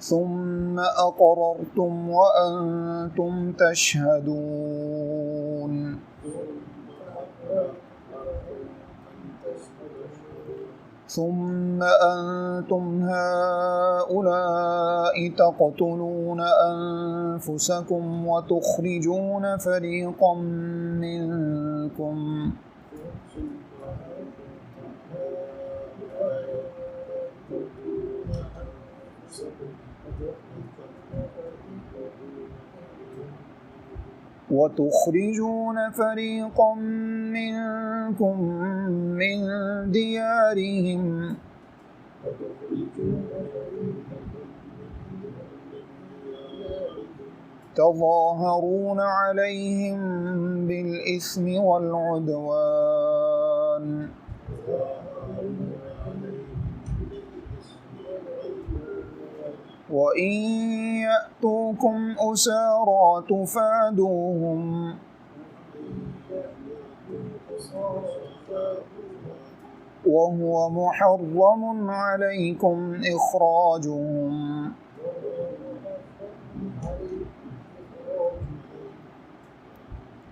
ثم أقررتم وأنتم تشهدون ثم أنتم هؤلاء تقتلون أنفسكم وتخرجون فريقا منكم من ديارهم تظاهرون عليهم بالإثم والعدوان وإن يأتوكم أسارى تفادوهم وهو محرم عليكم إخراجهم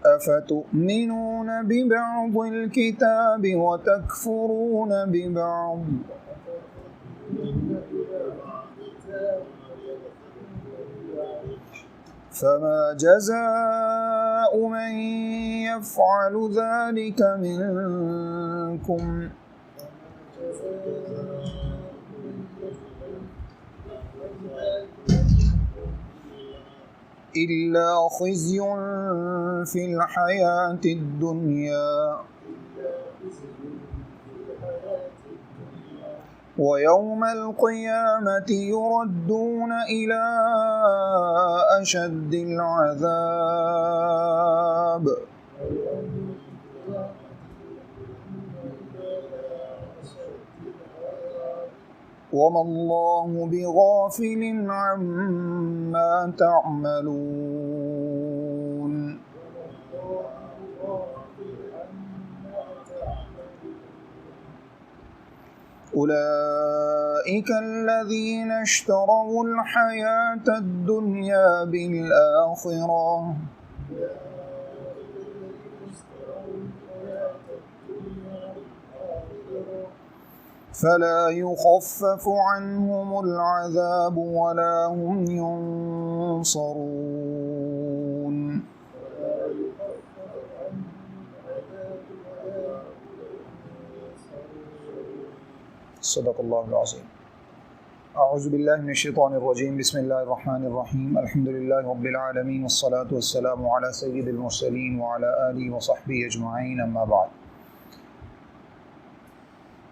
أفتؤمنون ببعض الكتاب وتكفرون ببعض فما جزاء من يفعل ذلك منكم إلا خزي في الحياة الدنيا ويوم القيامة يردون إلى أشد العذاب وما الله بغافل عما تعملون أولئك الذين اشتروا الحياة الدنيا بالآخرة فلا يخفف عنهم العذاب ولا هم ينصرون صدق الله العظيم أعوذ بالله من الشيطان الرجيم بسم الله الرحمن الرحيم الحمد لله رب العالمين والصلاة والسلام على سيد المرسلين وعلى آله وصحبه أجمعين أما بعد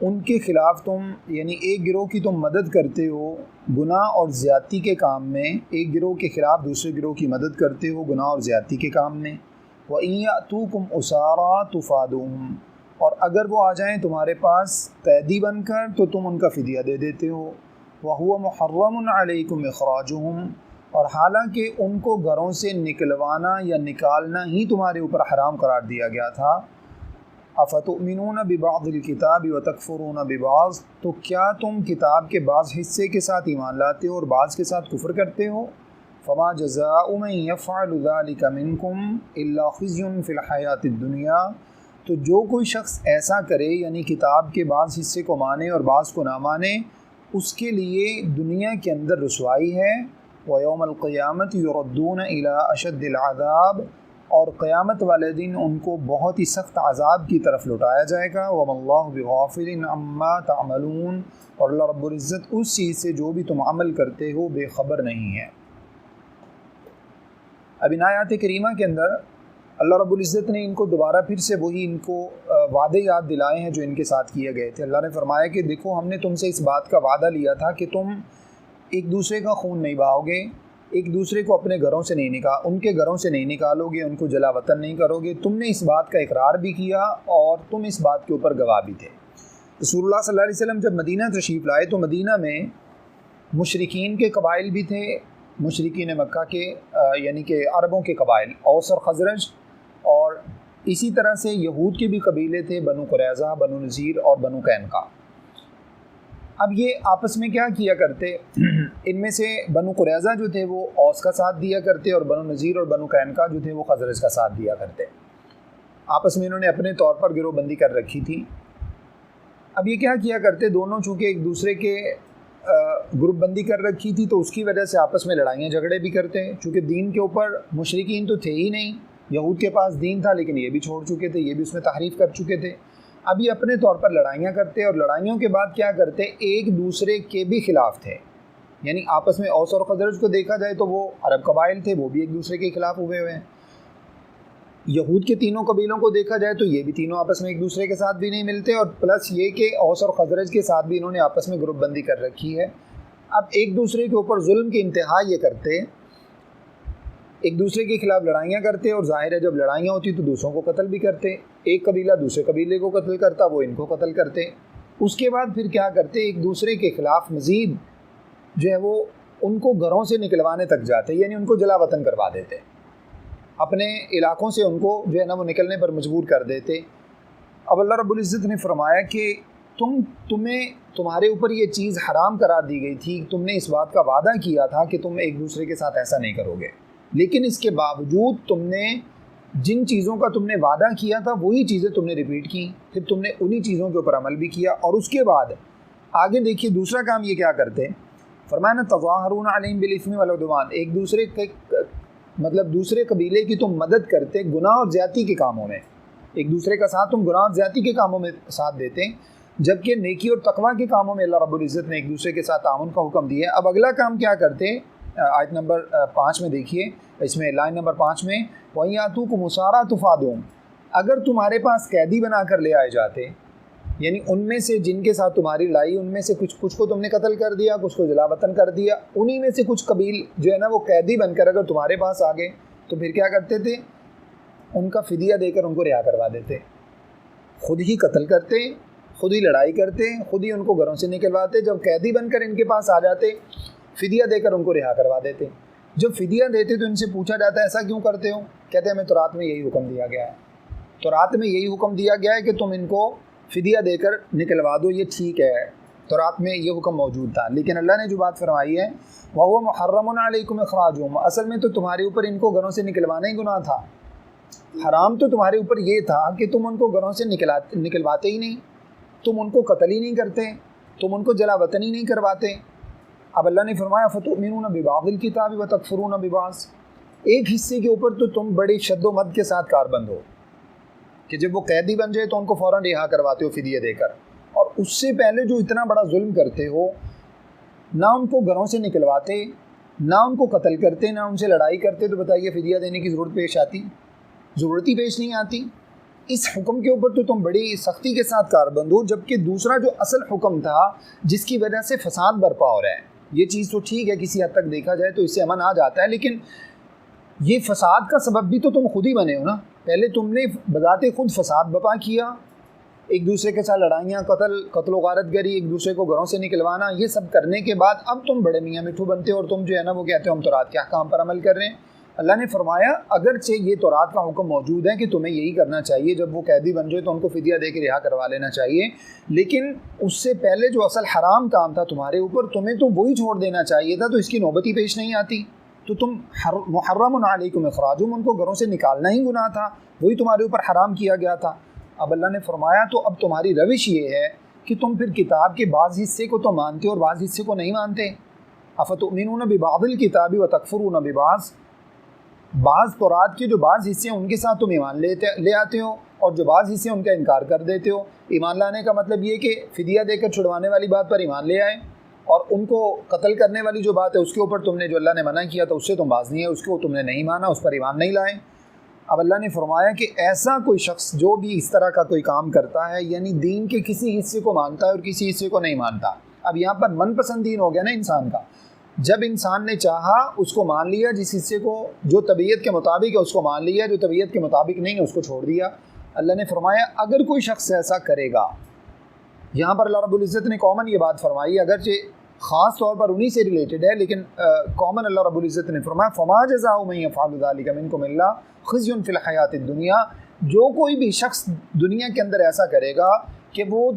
ان کے خلاف تم یعنی ایک گروہ کی تم مدد کرتے ہو گناہ اور زیادتی کے کام میں، ایک گروہ کے خلاف دوسرے گروہ کی مدد کرتے ہو گناہ اور زیادتی کے کام میں۔ وَإِن يَأْتُوكُمْ أُسَارَىٰ تُفَادُوهُمْ، اور اگر وہ آ جائیں تمہارے پاس قیدی بن کر تو تم ان کا فدیہ دے دیتے ہو۔ وَهُوَ مُحَرَّمٌ عَلَيْكُمْ إِخْرَاجُهُمْ، اور حالانکہ ان کو گھروں سے نکلوانا یا نکالنا ہی تمہارے اوپر حرام قرار دیا گیا تھا۔ افتؤمنون ببعض الکتاب وتکفرون ببعض، تو کیا تم کتاب کے بعض حصے کے ساتھ ایمان لاتے ہو اور بعض کے ساتھ کفر کرتے ہو؟ فما جزاء من یفعل ذلک منکم الا خزی فی الحیاۃ الدنیا، تو جو کوئی شخص ایسا کرے یعنی کتاب کے بعض حصے کو مانے اور بعض کو نہ مانے، اس کے لیے دنیا کے اندر رسوائی ہے۔ ویوم القیامت یردون الی اشد العذاب، اور قیامت والے دن ان کو بہت ہی سخت عذاب کی طرف لوٹایا جائے گا۔ وَمَا اللَّهُ بِغَافِلٍ عَمَّا تَعْمَلُونَ، اور اللہ رب العزت اس چیز سے جو بھی تم عمل کرتے ہو بے خبر نہیں ہے۔ اب ان آیات کریمہ کے اندر اللہ رب العزت نے ان کو دوبارہ پھر سے وہی ان کو وعدے یاد دلائے ہیں جو ان کے ساتھ کیے گئے تھے۔ اللہ نے فرمایا کہ دیکھو ہم نے تم سے اس بات کا وعدہ لیا تھا کہ تم ایک دوسرے کا خون نہیں بہاؤ گے، ایک دوسرے کو اپنے گھروں سے نہیں ان کے گھروں سے نہیں نکالو گے، ان کو جلا وطن نہیں کرو گے۔ تم نے اس بات کا اقرار بھی کیا اور تم اس بات کے اوپر گواہ بھی تھے۔ رسول اللہ صلی اللہ علیہ وسلم جب مدینہ تشریف لائے تو مدینہ میں مشرکین کے قبائل بھی تھے، مشرکین مکہ کے یعنی کہ عربوں کے قبائل اوس اور خزرج، اور اسی طرح سے یہود کے بھی قبیلے تھے، بنو قریظہ، بنو نذیر اور بنو قینقاع۔ اب یہ آپس میں کیا کیا کرتے، ان میں سے بنو قریظہ جو تھے وہ اوس کا ساتھ دیا کرتے اور بنو نذیر اور بنو قینقاع جو تھے وہ خزرج کا ساتھ دیا کرتے۔ آپس میں انہوں نے اپنے طور پر گروہ بندی کر رکھی تھی۔ اب یہ کیا کرتے، دونوں چونکہ ایک دوسرے کے گروپ بندی کر رکھی تھی تو اس کی وجہ سے آپس میں لڑائیاں جھگڑے بھی کرتے، چونکہ دین کے اوپر مشرکین تو تھے ہی نہیں، یہود کے پاس دین تھا لیکن یہ بھی چھوڑ چکے تھے، یہ بھی اس میں تحریف کر چکے تھے۔ اب یہ اپنے طور پر لڑائیاں کرتے اور لڑائیوں کے بعد کیا کرتے، ایک دوسرے کے بھی خلاف تھے، یعنی آپس میں اوس اور خزرج کو دیکھا جائے تو وہ عرب قبائل تھے، وہ بھی ایک دوسرے کے خلاف ہوئے ہیں۔ یہود کے تینوں قبیلوں کو دیکھا جائے تو یہ بھی تینوں آپس میں ایک دوسرے کے ساتھ بھی نہیں ملتے، اور پلس یہ کہ اوس اور خزرج کے ساتھ بھی انہوں نے آپس میں گروپ بندی کر رکھی ہے۔ اب ایک دوسرے کے اوپر ظلم کی انتہا یہ کرتے، ایک دوسرے کے خلاف لڑائیاں کرتے، اور ظاہر ہے جب لڑائیاں ہوتی تو دوسروں کو قتل بھی کرتے، ایک قبیلہ دوسرے قبیلے کو قتل کرتا، وہ ان کو قتل کرتے۔ اس کے بعد پھر کیا کرتے، ایک دوسرے کے خلاف مزید جو ہے وہ ان کو گھروں سے نکلوانے تک جاتے، یعنی ان کو جلا وطن کروا دیتے، اپنے علاقوں سے ان کو جو ہے نا وہ نکلنے پر مجبور کر دیتے۔ اب اللہ رب العزت نے فرمایا کہ تمہارے اوپر یہ چیز حرام قرار دی گئی تھی، تم نے اس بات کا وعدہ کیا تھا کہ تم ایک دوسرے کے ساتھ ایسا نہیں کرو گے، لیکن اس کے باوجود تم نے جن چیزوں کا تم نے وعدہ کیا تھا وہی چیزیں تم نے ریپیٹ کی، پھر تم نے انہی چیزوں کے اوپر عمل بھی کیا، اور اس کے بعد آگے دیکھیے دوسرا کام یہ کیا کرتے، فرمایا نا تظاہرون علیہم بالاسم والعدوان، ایک دوسرے کے مطلب دوسرے قبیلے کی تم مدد کرتے گناہ اور زیادتی کے کاموں میں، ایک دوسرے کا ساتھ تم گناہ اور زیادتی کے کاموں میں ساتھ دیتے، جبکہ نیکی اور تقویٰ کے کاموں میں اللہ رب العزت نے ایک دوسرے کے ساتھ تعاون کا حکم دیا ہے۔ اب اگلا کام کیا کرتے، آیت نمبر 5 میں دیکھیے، اس میں لائن نمبر 5 میں وَإِن يَأْتُوكُمْ أُسَارَىٰ تُفَادُوهُمْ، اگر تمہارے پاس قیدی بنا کر لے آئے جاتے، یعنی ان میں سے جن کے ساتھ تمہاری لڑائی ان میں سے کچھ کو تم نے قتل کر دیا، کچھ کو جلا وطن کر دیا، انہی میں سے کچھ قبیل جو ہے نا وہ قیدی بن کر اگر تمہارے پاس آ گئے تو پھر کیا کرتے تھے، ان کا فدیہ دے کر ان کو رہا کروا دیتے، خود ہی قتل کرتے، خود ہی لڑائی کرتے، خود ہی ان کو گھروں سے نکلواتے، جب قیدی بن کر ان کے پاس آ جاتے فدیہ دے کر ان کو رہا کروا دیتے۔ جب فدیہ دیتے تو ان سے پوچھا جاتا ہے ایسا کیوں کرتے ہو، کہتے ہیں ہمیں تورات میں یہی حکم دیا گیا ہے، تورات میں یہی حکم دیا گیا ہے کہ تم ان کو فدیہ دے کر نکلوا دو، یہ ٹھیک ہے، تورات میں یہ حکم موجود تھا، لیکن اللہ نے جو بات فرمائی ہے وَهُوَ مُحَرَّمٌ عَلَيْكُمْ إِخْرَاجُهُمْ، اصل میں تو تمہارے اوپر ان کو گھروں سے نکلوانا ہی گناہ تھا، حرام تو تمہارے اوپر یہ تھا کہ تم ان کو گھروں سے نکلواتے ہی نہیں، تم ان کو قتل ہی نہیں کرتے، تم ان کو جلا وطن ہی نہیں کرواتے۔ اب اللہ نے فرمایا فَتُؤْمِنُونَ بِبَعْضِ الْكِتَابِ وَتَكْفُرُونَ بِبَعْضٍ، ایک حصے کے اوپر تو تم بڑی شد و مد کے ساتھ کاربند ہو کہ جب وہ قیدی بن جائے تو ان کو فوراً رہا کرواتے ہو فدیہ دے کر، اور اس سے پہلے جو اتنا بڑا ظلم کرتے ہو، نہ ان کو گھروں سے نکلواتے، نہ ان کو قتل کرتے، نہ ان سے لڑائی کرتے، تو بتائیے فدیہ دینے کی ضرورت پیش آتی؟ ضرورت ہی پیش نہیں آتی۔ اس حکم کے اوپر تو تم بڑی سختی کے ساتھ کاربند ہو، جبکہ دوسرا جو اصل حکم تھا جس کی وجہ سے فساد برپا ہو رہا ہے، یہ چیز تو ٹھیک ہے کسی حد تک دیکھا جائے تو اس سے امن آ جاتا ہے، لیکن یہ فساد کا سبب بھی تو تم خود ہی بنے ہو نا۔ پہلے تم نے بذات خود فساد برپا کیا، ایک دوسرے کے ساتھ لڑائیاں، قتل و غارت گری، ایک دوسرے کو گھروں سے نکلوانا، یہ سب کرنے کے بعد اب تم بڑے میاں مٹھو بنتے ہو اور تم جو ہے نا وہ کہتے ہو ہم تورات کے احکام پر عمل کر رہے ہیں۔ اللہ نے فرمایا اگرچہ یہ تورات کا حکم موجود ہے کہ تمہیں یہی کرنا چاہیے، جب وہ قیدی بن جائے تو ان کو فدیہ دے کے رہا کروا لینا چاہیے، لیکن اس سے پہلے جو اصل حرام کام تھا تمہارے اوپر تمہیں تو وہی چھوڑ دینا چاہیے تھا، تو اس کی نوبت ہی پیش نہیں آتی، تو تم محرم علیکم اخراجہم، ان کو گھروں سے نکالنا ہی گناہ تھا، وہی تمہارے اوپر حرام کیا گیا تھا۔ اب اللہ نے فرمایا تو اب تمہاری روش یہ ہے کہ تم پھر کتاب کے بعض حصے کو تو مانتے ہو اور بعض حصے کو نہیں مانتے۔ افتؤمنون ببعض الکتاب وتکفرون ببعض، بعض تورات کے جو بعض حصے ہیں ان کے ساتھ تم ایمان لے آتے ہو اور جو بعض حصے ان کا انکار کر دیتے ہو۔ ایمان لانے کا مطلب یہ کہ فدیہ دے کر چھڑوانے والی بات پر ایمان لے آئے، اور ان کو قتل کرنے والی جو بات ہے اس کے اوپر تم نے جو اللہ نے منع کیا تھا اس سے تم باز نہیں ہے، اس کو تم نے نہیں مانا، اس پر ایمان نہیں لائے۔ اب اللہ نے فرمایا کہ ایسا کوئی شخص جو بھی اس طرح کا کوئی کام کرتا ہے، یعنی دین کے کسی حصے کو مانتا ہے اور کسی حصے کو نہیں مانتا۔ اب یہاں پر من پسند دین ہو گیا نا انسان کا، جب انسان نے چاہا اس کو مان لیا، جس حصے کو جو طبیعت کے مطابق ہے اس کو مان لیا، جو طبیعت کے مطابق نہیں ہے اس کو چھوڑ دیا۔ اللہ نے فرمایا اگر کوئی شخص ایسا کرے گا، یہاں پر اللہ رب العزت نے کامن یہ بات فرمائی، اگرچہ خاص طور پر انہی سے ریلیٹڈ ہے لیکن کامن اللہ رب العزت نے فرمایا فما جزاء من يفعل ذلك منكم الا خزي في الحیات الدنیا، جو کوئی بھی شخص دنیا کے اندر ایسا کرے گا کہ وہ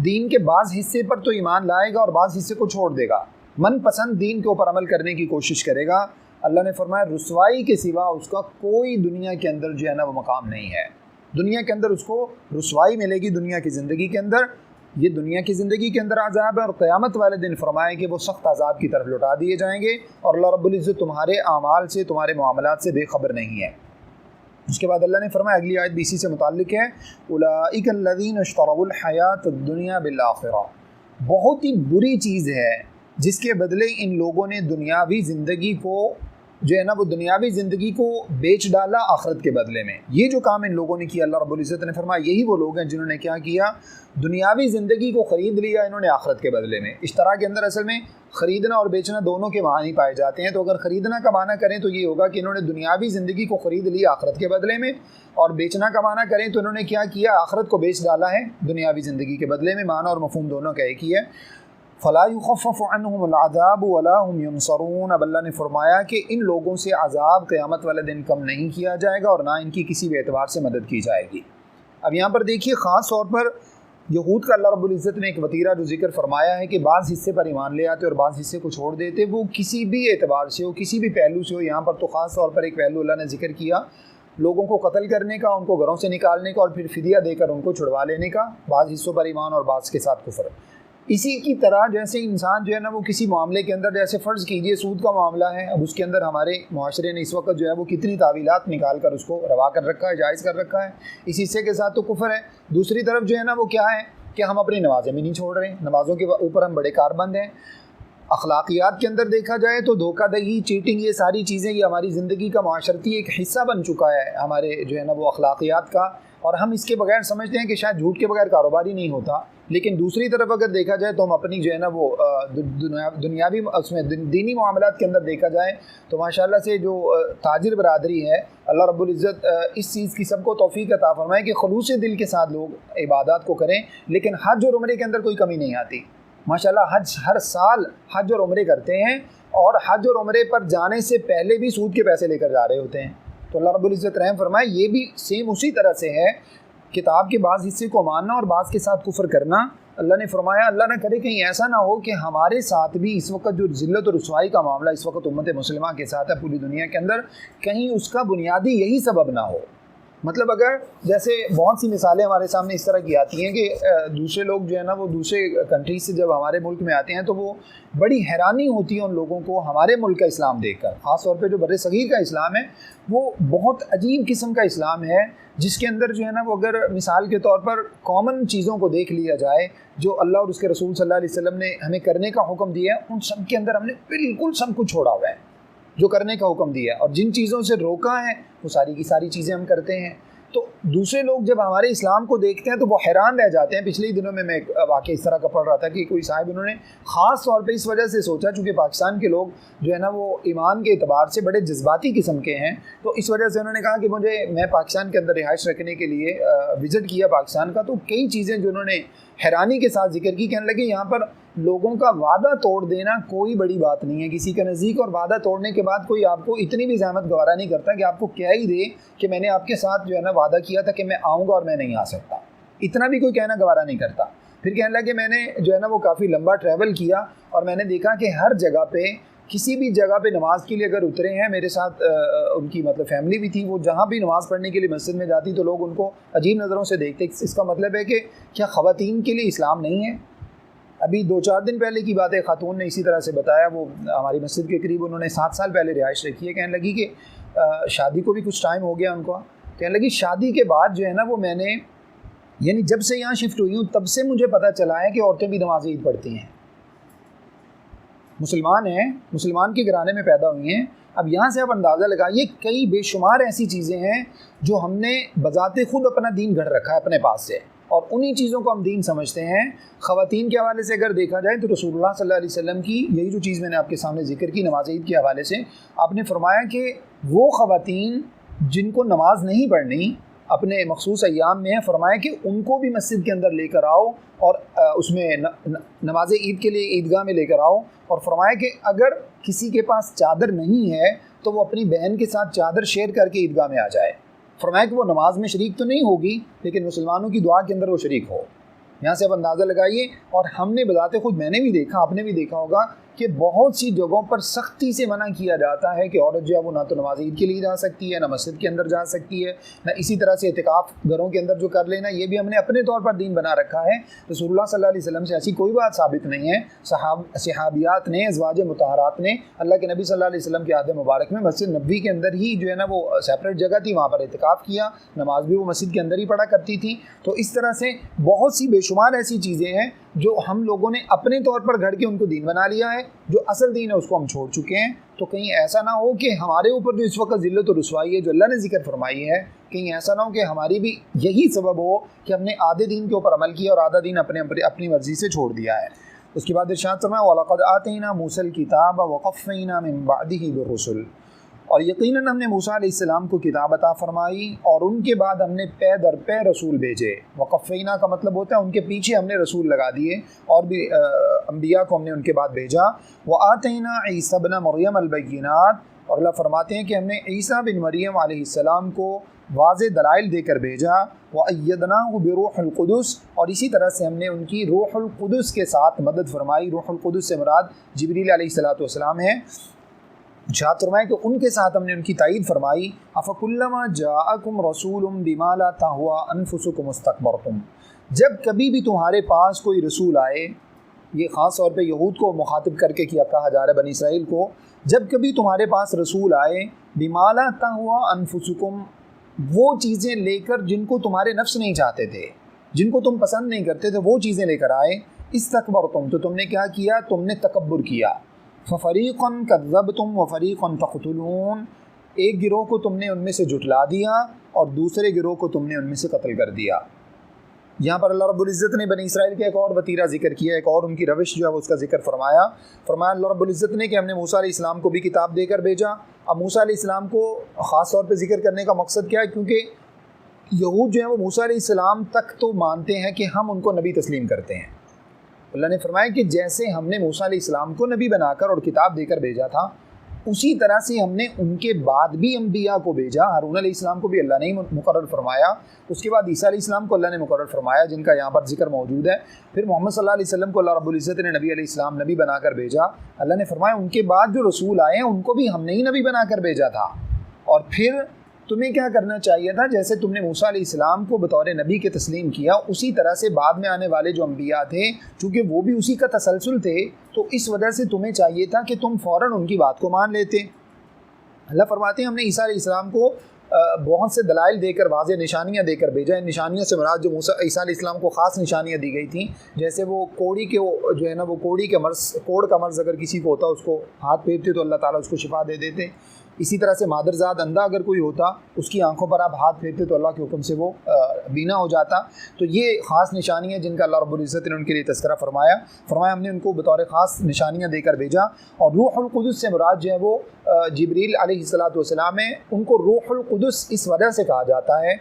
دین کے بعض حصے پر تو ایمان لائے گا اور بعض حصے کو چھوڑ دے گا، من پسند دین کے اوپر عمل کرنے کی کوشش کرے گا، اللہ نے فرمایا رسوائی کے سوا اس کا کوئی دنیا کے اندر جو ہے نا وہ مقام نہیں ہے، دنیا کے اندر اس کو رسوائی ملے گی دنیا کی زندگی کے اندر، یہ دنیا کی زندگی کے اندر عذاب ہے، اور قیامت والے دن فرمائے کہ وہ سخت عذاب کی طرف لوٹا دیے جائیں گے، اور اللہ رب العزت تمہارے اعمال سے تمہارے معاملات سے بے خبر نہیں ہے۔ اس کے بعد اللہ نے فرمایا اگلی آیت بھی اسی سے متعلق ہے، اولئک الذین اشتروا الحیات الدنیا بالآخرہ، بہت ہی بری چیز ہے جس کے بدلے ان لوگوں نے دنیاوی زندگی کو جو ہے نا وہ دنیاوی زندگی کو بیچ ڈالا آخرت کے بدلے میں۔ یہ جو کام ان لوگوں نے کیا اللہ رب العزت نے فرمایا یہی وہ لوگ ہیں جنہوں نے کیا کیا، دنیاوی زندگی کو خرید لیا انہوں نے آخرت کے بدلے میں۔ اشترا کے اندر اصل میں خریدنا اور بیچنا دونوں کے معنی پائے جاتے ہیں، تو اگر خریدنا کا معنی کریں تو یہ ہوگا کہ انہوں نے دنیاوی زندگی کو خرید لیا آخرت کے بدلے میں، اور بیچنا کا معنی کریں تو انہوں نے کیا کیا، آخرت کو بیچ ڈالا ہے دنیاوی زندگی کے بدلے میں۔ معنی اور مفہوم دونوں کا ایک ہی ہے۔ فلا يخفف عنهم العذاب ولا هم ينصرون، اب اللہ نے فرمایا کہ ان لوگوں سے عذاب قیامت والے دن کم نہیں کیا جائے گا اور نہ ان کی کسی بھی اعتبار سے مدد کی جائے گی۔ اب یہاں پر دیکھیے خاص طور پر یہود کا اللہ رب العزت نے ایک وتیرہ جو ذکر فرمایا ہے کہ بعض حصے پر ایمان لے آتے اور بعض حصے کو چھوڑ دیتے، وہ کسی بھی اعتبار سے ہو، کسی بھی پہلو سے ہو۔ یہاں پر تو خاص طور پر ایک پہلو اللہ نے ذکر کیا لوگوں کو قتل کرنے کا، ان کو گھروں سے نکالنے کا اور پھر فدیہ دے کر ان کو چھڑوا لینے کا، بعض حصوں پر ایمان اور بعض کے ساتھ کفر۔ اسی کی طرح جیسے انسان جو ہے نا وہ کسی معاملے کے اندر، جیسے فرض کیجئے سود کا معاملہ ہے، اب اس کے اندر ہمارے معاشرے نے اس وقت جو ہے وہ کتنی تعویلات نکال کر اس کو روا کر رکھا ہے، جائز کر رکھا ہے، اس حصے کے ساتھ تو کفر ہے۔ دوسری طرف جو ہے نا وہ کیا ہے کہ ہم اپنی نمازیں بھی نہیں چھوڑ رہے ہیں، نمازوں کے اوپر ہم بڑے کاربند ہیں۔ اخلاقیات کے اندر دیکھا جائے تو دھوکہ دہی، چیٹنگ، یہ ساری چیزیں یہ ہماری زندگی کا معاشرتی ایک حصہ بن چکا ہے ہمارے جو ہے نا وہ اخلاقیات کا، اور ہم اس کے بغیر سمجھتے ہیں کہ شاید جھوٹ کے بغیر کاروبار ہی نہیں ہوتا۔ لیکن دوسری طرف اگر دیکھا جائے تو ہم اپنی جو ہے نا وہ دنیاوی اس میں دینی معاملات کے اندر دیکھا جائے تو ماشاءاللہ سے جو تاجر برادری ہے، اللہ رب العزت اس چیز کی سب کو توفیق عطا فرمائے کہ خلوص دل کے ساتھ لوگ عبادات کو کریں، لیکن حج اور عمرے کے اندر کوئی کمی نہیں آتی۔ ماشاءاللہ حج ہر سال حج اور عمرے کرتے ہیں، اور حج اور عمرے پر جانے سے پہلے بھی سود کے پیسے لے کر جا رہے ہوتے ہیں۔ تو اللہ رب العزت رحم فرمائے یہ بھی سیم اسی طرح سے ہے، کتاب کے بعض حصے کو ماننا اور بعض کے ساتھ کفر کرنا۔ اللہ نے فرمایا اللہ نہ کرے کہیں ایسا نہ ہو کہ ہمارے ساتھ بھی اس وقت جو ذلت اور رسوائی کا معاملہ اس وقت امت مسلمہ کے ساتھ ہے پوری دنیا کے اندر، کہیں اس کا بنیادی یہی سبب نہ ہو۔ مطلب اگر جیسے بہت سی مثالیں ہمارے سامنے اس طرح کی آتی ہیں کہ دوسرے لوگ جو ہے نا وہ دوسرے کنٹریز سے جب ہمارے ملک میں آتے ہیں تو وہ بڑی حیرانی ہوتی ہے ان لوگوں کو ہمارے ملک کا اسلام دیکھ کر، خاص طور پہ جو بر صغیر کا اسلام ہے وہ بہت عجیب قسم کا اسلام ہے، جس کے اندر جو ہے نا وہ اگر مثال کے طور پر کامن چیزوں کو دیکھ لیا جائے جو اللہ اور اس کے رسول صلی اللہ علیہ وسلم نے ہمیں کرنے کا حکم دیا ہے، ان سب کے اندر ہم نے بالکل سب کچھ چھوڑا ہوا ہے جو کرنے کا حکم دیا ہے، اور جن چیزوں سے روکا ہے وہ ساری کی ساری چیزیں ہم کرتے ہیں۔ تو دوسرے لوگ جب ہمارے اسلام کو دیکھتے ہیں تو وہ حیران رہ جاتے ہیں۔ پچھلے ہی دنوں میں ایک واقعہ اس طرح کا پڑھ رہا تھا کہ کوئی صاحب انہوں نے خاص طور پہ اس وجہ سے سوچا، چونکہ پاکستان کے لوگ جو ہے نا وہ ایمان کے اعتبار سے بڑے جذباتی قسم کے ہیں، تو اس وجہ سے انہوں نے کہا کہ میں پاکستان کے اندر رہائش رکھنے کے لیے وزٹ کیا پاکستان کا، تو کئی چیزیں جو انہوں نے حیرانی کے ساتھ ذکر کی، کہنے لگے یہاں پر لوگوں کا وعدہ توڑ دینا کوئی بڑی بات نہیں ہے کسی کے نزدیک، اور وعدہ توڑنے کے بعد کوئی آپ کو اتنی بھی زحمت گوارا نہیں کرتا کہ آپ کو کہہ ہی دے کہ میں نے آپ کے ساتھ جو ہے نا وعدہ کیا تھا کہ میں آؤں گا اور میں نہیں آ سکتا، اتنا بھی کوئی کہنا گوارا نہیں کرتا۔ پھر کہنے لگا کہ میں نے جو ہے نا وہ کافی لمبا ٹریول کیا اور میں نے دیکھا کہ ہر جگہ پہ کسی بھی جگہ پہ نماز کے لیے اگر اترے ہیں، میرے ساتھ ان کی مطلب فیملی بھی تھی، وہ جہاں بھی نماز پڑھنے کے لیے مسجد میں جاتی تو لوگ ان کو عجیب نظروں سے دیکھتے۔ اس کا مطلب ہے کہ کیا خواتین کے لیے اسلام نہیں ہے؟ ابھی 2-4 دن پہلے کی بات ہے، خاتون نے اسی طرح سے بتایا، وہ ہماری مسجد کے قریب انہوں نے 7 سال پہلے رہائش رکھی ہے، کہنے لگی کہ شادی کو بھی کچھ ٹائم ہو گیا ان کو، کہنے لگی شادی کے بعد جو ہے نا وہ میں نے یعنی جب سے یہاں شفٹ ہوئی ہوں تب سے مجھے پتہ چلا ہے کہ عورتیں بھی نماز عید پڑھتی ہیں، مسلمان ہیں، مسلمان کے گھرانے میں پیدا ہوئی ہیں۔ اب یہاں سے آپ اندازہ لگائیے کئی بے شمار ایسی چیزیں ہیں جو ہم نے بذات خود اپنا دین گھڑ رکھا ہے اپنے پاس سے، اور انہی چیزوں کو ہم دین سمجھتے ہیں۔ خواتین کے حوالے سے اگر دیکھا جائے تو رسول اللہ صلی اللہ علیہ وسلم کی یہی جو چیز میں نے آپ کے سامنے ذکر کی نماز عید کے حوالے سے، آپ نے فرمایا کہ وہ خواتین جن کو نماز نہیں پڑھنی اپنے مخصوص ایام میں ہے، فرمایا کہ ان کو بھی مسجد کے اندر لے کر آؤ اور اس میں نماز عید کے لیے عیدگاہ میں لے کر آؤ، اور فرمایا کہ اگر کسی کے پاس چادر نہیں ہے تو وہ اپنی بہن کے ساتھ چادر شیئر کر کے عیدگاہ میں آ جائے۔ فرمایا کہ وہ نماز میں شریک تو نہیں ہوگی لیکن مسلمانوں کی دعا کے اندر وہ شریک ہو۔ یہاں سے اب اندازہ لگائیے، اور ہم نے بذات خود، میں نے بھی دیکھا، آپ نے بھی دیکھا ہوگا کہ بہت سی جگہوں پر سختی سے منع کیا جاتا ہے کہ عورت جو ہے وہ نہ تو نماز عید کے لیے جا سکتی ہے، نہ مسجد کے اندر جا سکتی ہے، نہ اسی طرح سے اعتکاف گھروں کے اندر جو کر لینا، یہ بھی ہم نے اپنے طور پر دین بنا رکھا ہے۔ رسول اللہ صلی اللہ علیہ وسلم سے ایسی کوئی بات ثابت نہیں ہے۔ صحابیات نے، ازواج مطہرات نے اللہ کے نبی صلی اللہ علیہ وسلم کے عہد مبارک میں مسجد نبوی کے اندر ہی جو ہے نا وہ سیپریٹ جگہ تھی، وہاں پر اعتکاف کیا، نماز بھی وہ مسجد کے اندر ہی پڑھا کرتی تھی۔ تو اس طرح سے بہت سی بے شمار ایسی چیزیں ہیں جو ہم لوگوں نے اپنے طور پر گھڑ کے ان کو دین بنا لیا ہے، جو اصل دین ہے اس کو ہم چھوڑ چکے ہیں۔ تو کہیں ایسا نہ ہو کہ ہمارے اوپر جو اس وقت ذلت و رسوائی ہے جو اللہ نے ذکر فرمائی ہے، کہیں ایسا نہ ہو کہ ہماری بھی یہی سبب ہو کہ ہم نے آدھے دین کے اوپر عمل کیا اور آدھا دین اپنی مرضی سے چھوڑ دیا ہے۔ اس کے بعد ارشاد فرمایا وَلَقَدْ آتَيْنَا مُوسَى الْكِتَابَ وَقَفَّيْنَا مِن بَعْدِهِ بِالرُّسُلِ، اور یقیناً ہم نے موسیٰ علیہ السلام کو کتاب عطا فرمائی اور ان کے بعد ہم نے پے در پے رسول بھیجے۔ وقفینا کا مطلب ہوتا ہے ان کے پیچھے ہم نے رسول لگا دیے، اور بھی انبیاء کو ہم نے ان کے بعد بھیجا۔ وآتینا عیسیٰ ابن مریم البینات، اور اللہ فرماتے ہیں کہ ہم نے عیسیٰ بن مریم علیہ السلام کو واضح دلائل دے کر بھیجا۔ وَأَيَّدْنَاهُ بِرُوحِ الْقُدُسِ، اور اسی طرح سے ہم نے ان کی روح القدس کے ساتھ مدد فرمائی۔ روح القدس سے مراد جبریل علیہ السلام ہے۔ ارشاد فرمائے کہ ان کے ساتھ ہم نے ان کی تائید فرمائی۔ أَفَكُلَّمَا جَاءَكُمْ رَسُولٌ بِمَا لَا تَهْوَىٰ أَنفُسُكُمُ اسْتَكْبَرْتُمْ، جب کبھی بھی تمہارے پاس کوئی رسول آئے، یہ خاص طور پہ یہود کو مخاطب کر کے کہا جا رہا ہے، بنی اسرائیل کو، جب کبھی تمہارے پاس رسول آئے بِمَا لَا تَهْوَىٰ أَنفُسُكُمْ، وہ چیزیں لے کر جن کو تمہارے نفس نہیں چاہتے تھے، جن کو تم پسند نہیں کرتے تھے، وہ چیزیں لے کر آئے، استکبرتم، تو تم نے کیا کیا؟ تم نے تکبر کیا۔ فَفَرِيقًا كَذَّبْتُمْ وَفَرِيقًا تَقْتُلُونَ، ایک گروہ کو تم نے ان میں سے جھٹلا دیا اور دوسرے گروہ کو تم نے ان میں سے قتل کر دیا۔ یہاں پر اللہ رب العزت نے بنی اسرائیل کا ایک اور وتیرہ ذکر کیا، ایک اور ان کی روش جو ہے اس کا ذکر فرمایا اللہ رب العزت نے کہ ہم نے موسیٰ علیہ السلام کو بھی کتاب دے کر بھیجا۔ اب موسیٰ علیہ السلام کو خاص طور پہ ذکر کرنے کا مقصد کیا ہے؟ کیونکہ یہود جو ہیں وہ موسیٰ علیہ السلام تک تو مانتے ہیں کہ ہم ان کو نبی تسلیم کرتے ہیں۔ اللہ نے فرمایا کہ جیسے ہم نے موسیٰ علیہ السلام کو نبی بنا کر اور کتاب دے کر بھیجا تھا، اسی طرح سے ہم نے ان کے بعد بھی انبیاء کو بھیجا۔ ہارون علیہ السلام کو بھی اللہ نے مقرر فرمایا، اس کے بعد عیسیٰ علیہ السلام کو اللہ نے مقرر فرمایا، جن کا یہاں پر ذکر موجود ہے۔ پھر محمد صلی اللہ علیہ وسلم کو اللہ رب العزت نے نبی علیہ السلام نبی بنا کر بھیجا۔ اللہ نے فرمایا ان کے بعد جو رسول آئے ہیں ان کو بھی ہم نے ہی نبی بنا کر بھیجا تھا۔ اور پھر تمہیں کیا کرنا چاہیے تھا؟ جیسے تم نے موسیٰ علیہ السلام کو بطور نبی کے تسلیم کیا، اسی طرح سے بعد میں آنے والے جو انبیاء تھے، چونکہ وہ بھی اسی کا تسلسل تھے، تو اس وجہ سے تمہیں چاہیے تھا کہ تم فوراً ان کی بات کو مان لیتے۔ اللہ فرماتے ہیں ہم نے عیسیٰ علیہ السلام کو بہت سے دلائل دے کر، واضح نشانیاں دے کر بھیجا۔ ان نشانیوں سے مراد جو عیسیٰ علیہ السلام کو خاص نشانیاں دی گئی تھیں، جیسے وہ کوڑی کے جو ہے نا وہ کوڑی کے مرض، کوڑ کا مرض اگر کسی کو ہوتا اس کو ہاتھ پھیرتے تو اللہ تعالیٰ اس کو شفا دے دیتے۔ اسی طرح سے مادرزاد اندھا اگر کوئی ہوتا، اس کی آنکھوں پر آپ ہاتھ پھیرتے تو اللہ کے حکم سے وہ بینا ہو جاتا۔ تو یہ خاص نشانیاں جن کا اللہ رب العزت نے ان کے لیے تذکرہ فرمایا ہم نے ان کو بطور خاص نشانیاں دے کر بھیجا۔ اور روح القدس سے مراد جو ہے وہ جبریل علیہ السلام ہے۔ ان کو روح القدس اس وجہ سے کہا جاتا ہے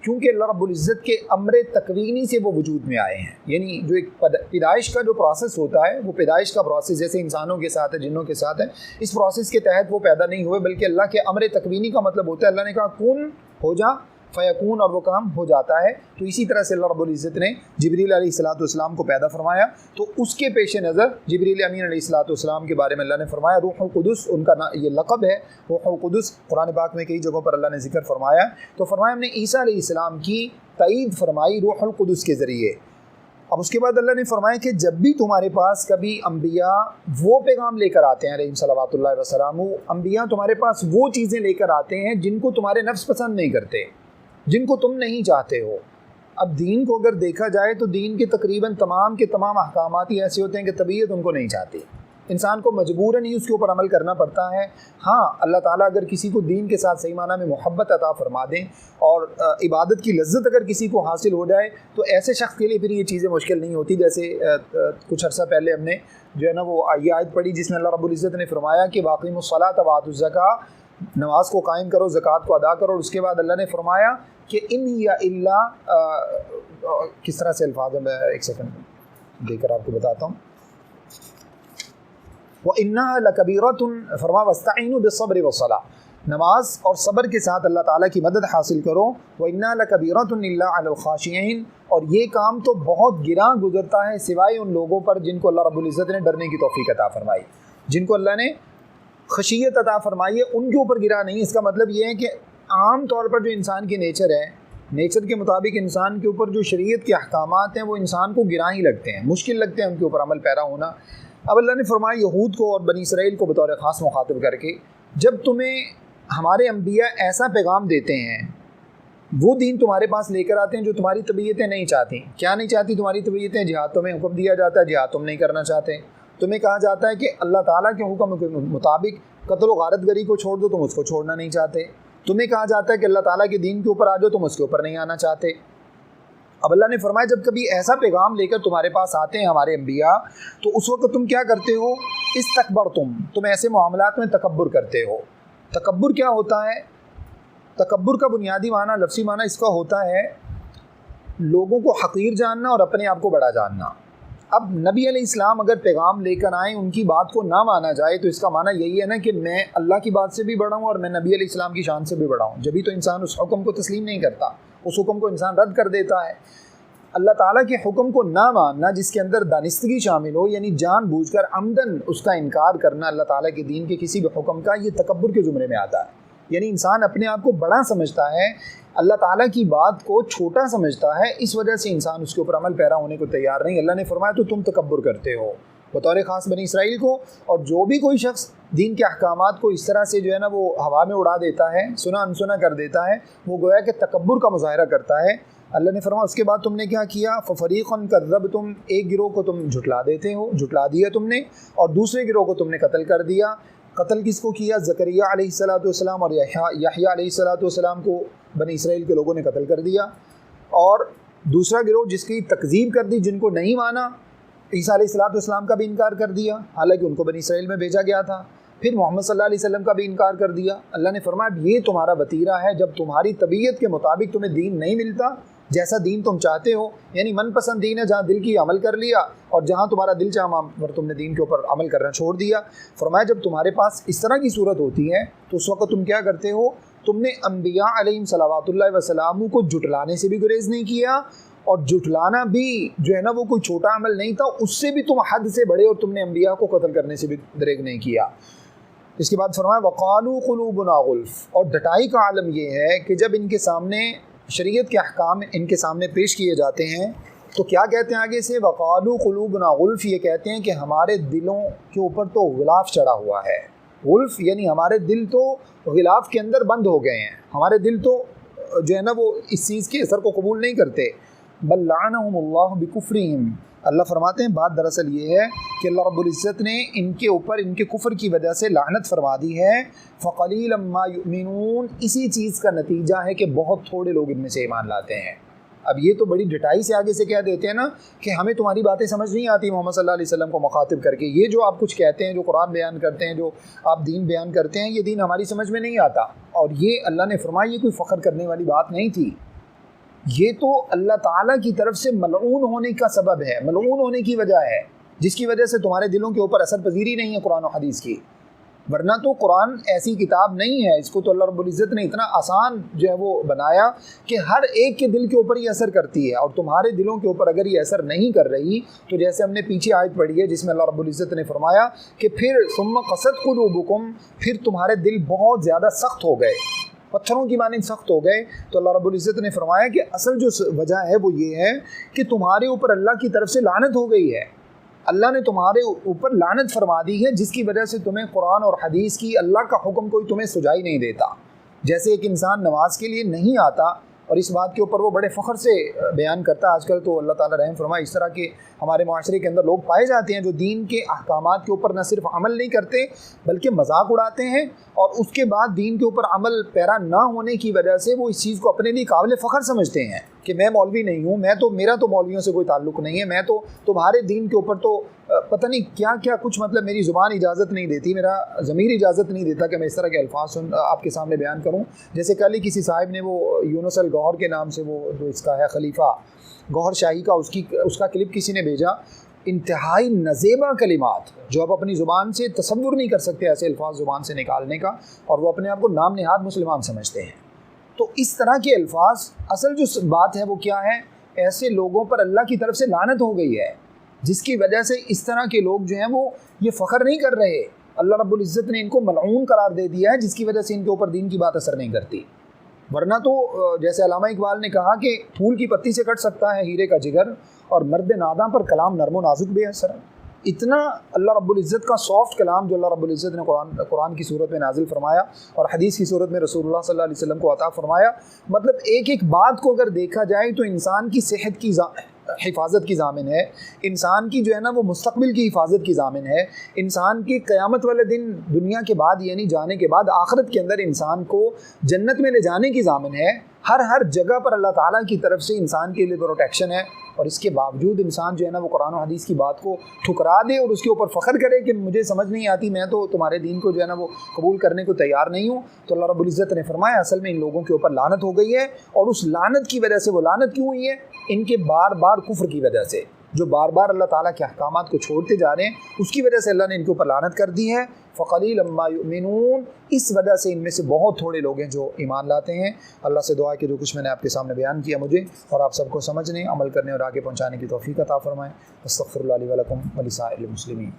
کیونکہ اللہ رب العزت کے امر تکوینی سے وہ وجود میں آئے ہیں۔ یعنی جو ایک پیدائش کا جو پروسیس ہوتا ہے، وہ پیدائش کا پروسیس جیسے انسانوں کے ساتھ ہے، جنوں کے ساتھ ہے، اس پروسیس کے تحت وہ پیدا نہیں ہوئے، بلکہ اللہ کے امر تکوینی کا مطلب ہوتا ہے اللہ نے کہا کن ہو جا فیکون، اور وہ کام ہو جاتا ہے۔ تو اسی طرح سے اللہ رب العزت نے جبریل علیہ السلام کو پیدا فرمایا۔ تو اس کے پیش نظر جبریل امین علیہ السلام کے بارے میں اللہ نے فرمایا روح القدس، ان کا یہ لقب ہے روح القدس۔ قرآن پاک میں کئی جگہوں پر اللہ نے ذکر فرمایا۔ تو فرمایا ہم نے عیسیٰ علیہ السلام کی تائید فرمائی روح القدس کے ذریعے۔ اب اس کے بعد اللہ نے فرمایا کہ جب بھی تمہارے پاس کبھی انبیاء وہ پیغام لے کر آتے ہیں علیہم صلوات اللہ وسلام، انبیاء تمہارے پاس وہ چیزیں لے کر آتے ہیں جن کو تمہارے نفس پسند نہیں کرتے، جن کو تم نہیں چاہتے ہو۔ اب دین کو اگر دیکھا جائے تو دین کے تقریباً تمام کے تمام احکامات ہی ایسے ہوتے ہیں کہ طبیعت ان کو نہیں چاہتی، انسان کو مجبوراً ہی اس کے اوپر عمل کرنا پڑتا ہے۔ ہاں اللہ تعالیٰ اگر کسی کو دین کے ساتھ صحیح معنی میں محبت عطا فرما دیں اور عبادت کی لذت اگر کسی کو حاصل ہو جائے تو ایسے شخص کے لیے پھر یہ چیزیں مشکل نہیں ہوتی۔ جیسے کچھ عرصہ پہلے ہم نے جو ہے نا وہ یہ آیت پڑھی جس میں اللہ رب العزت نے فرمایا کہ واقعی الصلاۃ وآتوا الزکاۃ، نماز کو قائم کرو، زکوٰۃ کو ادا کرو۔ اور اس کے بعد اللہ نے فرمایا کہ ان یا اللہ کس طرح سے الفاظ ہے، میں ایک سیکنڈ دے کر آپ کو بتاتا ہوں۔ وَإِنَّهَا لَكَبِيرَةٌ، فرما وَاسْتَعِينُوا بِالصَّبْرِ وَالصَّلَاةِ، نماز اور صبر کے ساتھ اللہ تعالیٰ کی مدد حاصل کرو۔ وَإِنَّهَا لَكَبِيرَةٌ إِلَّا عَلَى الْخَاشِعِينَ، اور یہ کام تو بہت گراں گزرتا ہے سوائے ان لوگوں پر جن کو اللہ رب العزت نے ڈرنے کی توفیق عطا فرمائی، جن کو اللہ نے خشیت عطا فرمائی ہے، ان کے اوپر گرا نہیں۔ اس کا مطلب یہ ہے کہ عام طور پر جو انسان کی نیچر ہے، نیچر کے مطابق انسان کے اوپر جو شریعت کے احکامات ہیں وہ انسان کو گراں ہی لگتے ہیں، مشکل لگتے ہیں ان کے اوپر عمل پیرا ہونا۔ اب اللہ نے فرمایا یہود کو اور بنی اسرائیل کو بطور خاص مخاطب کر کے، جب تمہیں ہمارے انبیاء ایسا پیغام دیتے ہیں، وہ دین تمہارے پاس لے کر آتے ہیں جو تمہاری طبیعتیں نہیں چاہتی۔ کیا نہیں چاہتی تمہاری طبیعتیں؟ جہاد تمہیں حکم دیا جاتا ہے، جہاد تم نہیں کرنا چاہتے۔ تمہیں کہا جاتا ہے کہ اللہ تعالیٰ کے حکم کے مطابق قتل و غارت گری کو چھوڑ دو، تم اس کو چھوڑنا نہیں چاہتے۔ تمہیں کہا جاتا ہے کہ اللہ تعالیٰ کے دین کے اوپر آ جاؤ، تم اس کے اوپر نہیں آنا چاہتے۔ اب اللہ نے فرمایا جب کبھی ایسا پیغام لے کر تمہارے پاس آتے ہیں ہمارے انبیاء تو اس وقت تم کیا کرتے ہو؟ استکبرتم، تم ایسے معاملات میں تکبر کرتے ہو۔ تکبر کیا ہوتا ہے؟ تکبر کا بنیادی معنی، لفظی معنی اس کا ہوتا ہے لوگوں کو حقیر جاننا اور اپنے آپ کو بڑا جاننا۔ اب نبی علیہ السلام اگر پیغام لے کر آئیں، ان کی بات کو نہ مانا جائے تو اس کا معنی یہی ہے نا کہ میں اللہ کی بات سے بھی بڑا ہوں اور میں نبی علیہ السلام کی شان سے بھی بڑا ہوں۔ جبھی تو انسان اس حکم کو تسلیم نہیں کرتا، اس حکم کو انسان رد کر دیتا ہے۔ اللہ تعالیٰ کے حکم کو نہ ماننا جس کے اندر دانستگی شامل ہو، یعنی جان بوجھ کر عمدن اس کا انکار کرنا اللہ تعالیٰ کے دین کے کسی بھی حکم کا، یہ تکبر کے زمرے میں آتا ہے۔ یعنی انسان اپنے آپ کو بڑا سمجھتا ہے، اللہ تعالیٰ کی بات کو چھوٹا سمجھتا ہے، اس وجہ سے انسان اس کے اوپر عمل پیرا ہونے کو تیار نہیں۔ اللہ نے فرمایا تو تم تکبر کرتے ہو بطور خاص بنی اسرائیل کو، اور جو بھی کوئی شخص دین کے احکامات کو اس طرح سے جو ہے نا وہ ہوا میں اڑا دیتا ہے، سنا انسنا کر دیتا ہے، وہ گویا کہ تکبر کا مظاہرہ کرتا ہے۔ اللہ نے فرمایا اس کے بعد تم نے کیا کیا؟ فَفَرِيقًا كَذَّبْتُمْ، ایک گروہ کو تم جھٹلا دیتے ہو، جھٹلا دیا تم نے، اور دوسرے گروہ کو تم نے قتل کر دیا۔ قتل کس کو کیا؟ زکریا علیہ السلام اور یحییٰ علیہ السلام کو بنی اسرائیل کے لوگوں نے قتل کر دیا۔ اور دوسرا گروہ جس کی تکذیب کر دی، جن کو نہیں مانا، عیسیٰ علیہ السلام کا بھی انکار کر دیا، حالانکہ ان کو بنی اسرائیل میں بھیجا گیا تھا۔ پھر محمد صلی اللہ علیہ وسلم کا بھی انکار کر دیا۔ اللہ نے فرمایا یہ تمہارا وتیرہ ہے، جب تمہاری طبیعت کے مطابق تمہیں دین نہیں ملتا جیسا دین تم چاہتے ہو، یعنی من پسند دین ہے جہاں دل کی عمل کر لیا، اور جہاں تمہارا دل چاہا پر تم نے دین کے اوپر عمل کرنا چھوڑ دیا۔ فرمایا جب تمہارے پاس اس طرح کی صورت ہوتی ہے تو اس وقت تم کیا کرتے ہو؟ تم نے انبیاء علیہم صلوات اللہ وسلام کو جھٹلانے سے بھی گریز نہیں کیا، اور جھٹلانا بھی جو ہے نا وہ کوئی چھوٹا عمل نہیں تھا، اس سے بھی تم حد سے بڑے، اور تم نے انبیاء کو قتل کرنے سے بھی دریغ نہیں کیا۔ اس کے بعد فرمایا وقالوا قلوبنا غلف، اور ڈٹائی کا عالم یہ ہے کہ جب ان کے سامنے شریعت کے احکام ان کے سامنے پیش کیے جاتے ہیں تو کیا کہتے ہیں آگے سے؟ وقالوا قلوبنا غلف، یہ کہتے ہیں کہ ہمارے دلوں کے اوپر تو غلاف چڑھا ہوا ہے، غلف یعنی ہمارے دل تو غلاف کے اندر بند ہو گئے ہیں، ہمارے دل تو جو ہے نا وہ اس چیز کے اثر کو قبول نہیں کرتے۔ بل لعنہم اللہ بکفرہم، اللہ فرماتے ہیں بات دراصل یہ ہے کہ اللہ رب العزت نے ان کے اوپر ان کے کفر کی وجہ سے لعنت فرما دی ہے۔ فقلیلا ما یؤمنون، اسی چیز کا نتیجہ ہے کہ بہت تھوڑے لوگ ان میں سے ایمان لاتے ہیں۔ اب یہ تو بڑی ڈٹائی سے آگے سے کہہ دیتے ہیں نا کہ ہمیں تمہاری باتیں سمجھ نہیں آتی محمد صلی اللہ علیہ وسلم کو مخاطب کر کے، یہ جو آپ کچھ کہتے ہیں، جو قرآن بیان کرتے ہیں، جو آپ دین بیان کرتے ہیں، یہ دین ہماری سمجھ میں نہیں آتا۔ اور یہ اللہ نے فرمایا یہ کوئی فخر کرنے والی بات نہیں تھی، یہ تو اللہ تعالیٰ کی طرف سے ملعون ہونے کا سبب ہے، ملعون ہونے کی وجہ ہے، جس کی وجہ سے تمہارے دلوں کے اوپر اثر پذیری نہیں ہے قرآن و حدیث کی۔ ورنہ تو قرآن ایسی کتاب نہیں ہے، اس کو تو اللہ رب العزت نے اتنا آسان جو ہے وہ بنایا کہ ہر ایک کے دل کے اوپر یہ اثر کرتی ہے، اور تمہارے دلوں کے اوپر اگر یہ اثر نہیں کر رہی تو جیسے ہم نے پیچھے آیت پڑھی ہے جس میں اللہ رب العزت نے فرمایا کہ پھر ثم قست قلوبکم، پھر تمہارے دل بہت زیادہ سخت ہو گئے، پتھروں کی مانند سخت ہو گئے، تو اللہ رب العزت نے فرمایا کہ اصل جو وجہ ہے وہ یہ ہے کہ تمہارے اوپر اللہ کی طرف سے لعنت ہو گئی ہے، اللہ نے تمہارے اوپر لعنت فرما دی ہے، جس کی وجہ سے تمہیں قرآن اور حدیث کی اللہ کا حکم کوئی تمہیں سجائی نہیں دیتا۔ جیسے ایک انسان نماز کے لیے نہیں آتا اور اس بات کے اوپر وہ بڑے فخر سے بیان کرتا ہے، آج کل تو اللہ تعالیٰ رحم فرمائے اس طرح کے ہمارے معاشرے کے اندر لوگ پائے جاتے ہیں جو دین کے احکامات کے اوپر نہ صرف عمل نہیں کرتے بلکہ مذاق اڑاتے ہیں، اور اس کے بعد دین کے اوپر عمل پیرا نہ ہونے کی وجہ سے وہ اس چیز کو اپنے لیے قابل فخر سمجھتے ہیں کہ میں مولوی نہیں ہوں، میرا تو مولویوں سے کوئی تعلق نہیں ہے، میں تو تمہارے دین کے اوپر تو پتہ نہیں کیا کیا کچھ، مطلب میری زبان اجازت نہیں دیتی، میرا ضمیر اجازت نہیں دیتا کہ میں اس طرح کے الفاظ آپ کے سامنے بیان کروں۔ جیسے کل ہی کسی صاحب نے وہ یونس الگوہر کے نام سے، وہ جو اس کا ہے خلیفہ گوہر شاہی کا، اس کا کلپ کسی نے بھیجا، انتہائی نزیبہ کلمات جو آپ اپنی زبان سے تصور نہیں کر سکتے، ایسے الفاظ زبان سے نکالنے کا، اور وہ اپنے آپ کو نام نہاد مسلمان سمجھتے ہیں۔ تو اس طرح کے الفاظ، اصل جو بات ہے وہ کیا ہے، ایسے لوگوں پر اللہ کی طرف سے لعنت ہو گئی ہے، جس کی وجہ سے اس طرح کے لوگ جو ہیں وہ یہ فخر نہیں کر رہے، اللہ رب العزت نے ان کو ملعون قرار دے دیا ہے، جس کی وجہ سے ان کے اوپر دین کی بات اثر نہیں کرتی۔ ورنہ تو جیسے علامہ اقبال نے کہا کہ پھول کی پتی سے کٹ سکتا ہے ہیرے کا جگر، اور مرد ناداں پر کلام نرم و نازک بے اثر۔ اتنا اللہ رب العزت کا سافٹ کلام جو اللہ رب العزت نے قرآن کی صورت میں نازل فرمایا اور حدیث کی صورت میں رسول اللہ صلی اللہ علیہ وسلم کو عطا فرمایا، مطلب ایک ایک بات کو اگر دیکھا جائے تو انسان کی صحت کی حفاظت کی ضامن ہے، انسان کی جو ہے نا وہ مستقبل کی حفاظت کی ضامن ہے، انسان کی قیامت والے دن دنیا کے بعد یعنی جانے کے بعد آخرت کے اندر انسان کو جنت میں لے جانے کی ضامن ہے۔ ہر جگہ پر اللہ تعالیٰ کی طرف سے انسان کے لیے پروٹیکشن ہے، اور اس کے باوجود انسان جو ہے نا وہ قرآن و حدیث کی بات کو ٹھکرا دے اور اس کے اوپر فخر کرے کہ مجھے سمجھ نہیں آتی، میں تو تمہارے دین کو جو ہے نا وہ قبول کرنے کو تیار نہیں ہوں۔ تو اللہ رب العزت نے فرمایا اصل میں ان لوگوں کے اوپر لعنت ہو گئی ہے، اور اس لعنت کی وجہ سے، وہ لعنت کیوں ہوئی ہے؟ ان کے بار بار کفر کی وجہ سے، جو بار بار اللہ تعالیٰ کے احکامات کو چھوڑتے جا رہے ہیں، اس کی وجہ سے اللہ نے ان کے اوپر لعنت کر دی ہے۔ فقلیلا ما یؤمنون، اس وجہ سے ان میں سے بہت تھوڑے لوگ ہیں جو ایمان لاتے ہیں۔ اللہ سے دعا ہے کہ جو کچھ میں نے آپ کے سامنے بیان کیا مجھے اور آپ سب کو سمجھنے، عمل کرنے اور آگے پہنچانے کی توفیق عطا فرمائیں۔ استغفر اللہ لی ولکم ولسائر المسلمین۔